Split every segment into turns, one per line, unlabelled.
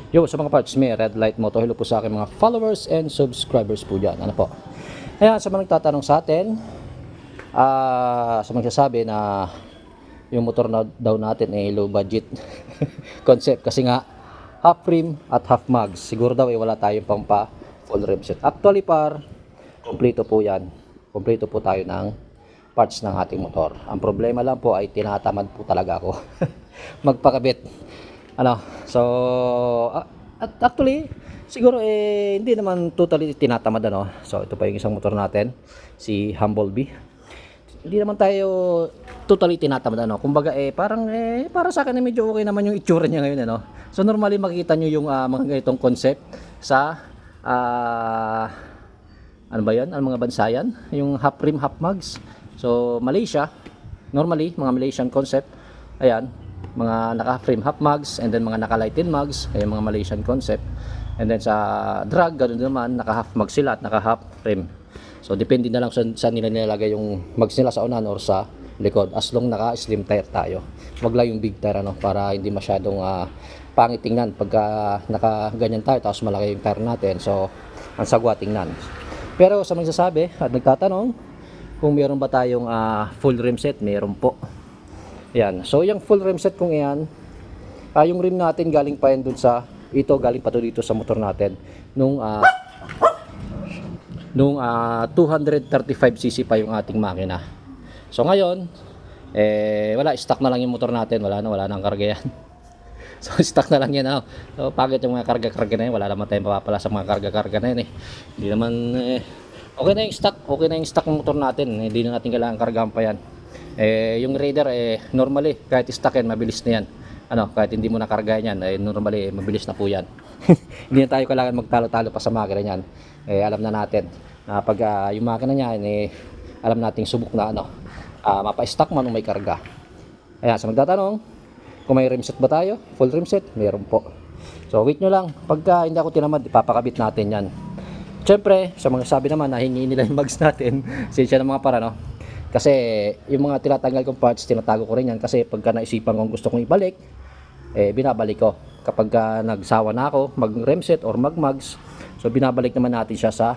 Yo, sa mga parts, may red light moto. Hello po sa aking mga followers and subscribers po dyan. Ano po? Ayan, sa mga nagtatanong sa atin, sa magsasabi na yung motor na daw natin ay low budget concept. Kasi nga, half rim at half mags. Siguro daw wala tayong pampa full rim set. Actually kompleto po yan. Kompleto po tayo ng parts ng ating motor. Ang problema lang po ay tinatamad po talaga ako magpakabit. So at actually siguro hindi naman totally tinatamad So ito pa yung isang motor natin, si Humblebee. Hindi naman tayo totally tinatamad Kumbaga parang para sa akin medyo okay naman yung itsura niya ngayon So normally makikita niyo yung mga ganitong concept sa ano ba 'yan? Ang mga bansayan, yung half rim half mags. So Malaysia, normally mga Malaysian concept. Ayan, mga naka-frame half mags and then mga naka-lighten mags, kaya mga Malaysian concept. And then sa drag, ganoon naman, naka-half mag sila at naka-half frame. So depende na lang sa nila nilalagay yung mags nila sa unahan or sa likod. As long naka-slim tire tayo. Wag lang yung big tire para hindi masyadong pangit tingnan pagka naka-ganyan tayo tapos malaki yung tire natin. So ang sagwa tingnan. Pero sa magsasabi at nagtatanong kung meron ba tayong full rim set, meron po. Yan. So yung full rim set kung iyan, yung rim natin galing pa yan dun sa galing pa to dito sa motor natin nung 235cc pa yung ating makina. So ngayon wala, stock na lang yung motor natin, wala nang karga yan. So stock na lang yan So pagkat yung mga karga-karga na yan, wala naman tayong papapala sa mga karga-karga na yan Hindi naman okay na yung stock ng motor natin. Hindi na natin kailangan kargahan pa yan. Yung Raider normally kahit stock yan, mabilis na yan. Kahit hindi mo nakargahan yan, normally mabilis na po yan. Hindi na tayo kailangan magtalo-talo pa sa makina niyan. Alam na natin na pag yung makina niyan alam nating subok na mapa-stock man o may karga. Ayan, sa magtatanong kung may rim set ba tayo, full rim set, meron po. So wait nyo lang, pagka hindi ako tinamad, ipapakabit natin yan. Siyempre, sa mga sabi naman na hingi nila yung mags natin, siya ng mga para kasi yung mga tinatanggal kong parts, tinatago ko rin yan kasi pagka naisipan kong gusto kong ibalik, binabalik ko. Kapag nagsawa na ako mag rim set or mag mags, so binabalik naman natin siya sa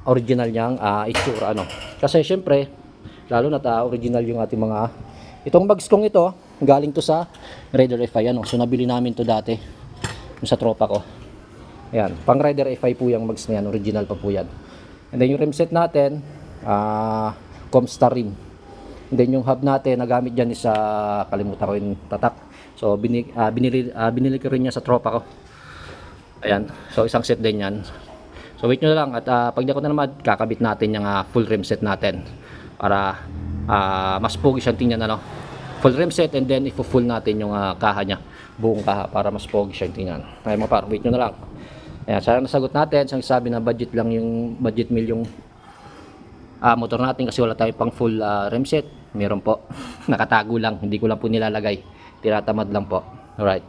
original niyang itsura Kasi syempre, lalo na original yung ating mga itong mags kong ito, galing to sa Raider FI So nabili namin to dati sa tropa ko. Ayan, pang Raider FI po yung mags na yan, original pa po yan. And then yung rim set natin, Comstar rim. And then yung hub natin, nagamit dyan is kalimutan ko yung tatak. So binili ko rin niya sa tropa ko. Ayan, so isang set din yan. So wait nyo na lang at pag di ako na naman, kakabit natin yung full rim set natin para mas pogi siyang tingnan full rim set, and then ifo-full natin yung kaha niya, buong kaha, para mas pogi siyang tingnan. Ay mga par, wait nyo na lang. Ayan, sana nasagot natin. Sang sabi na budget meal yung motor natin kasi wala tayong pang full rim set. Meron po. Nakatago lang, hindi ko lang po nilalagay. Tinatamad lang po. Alright.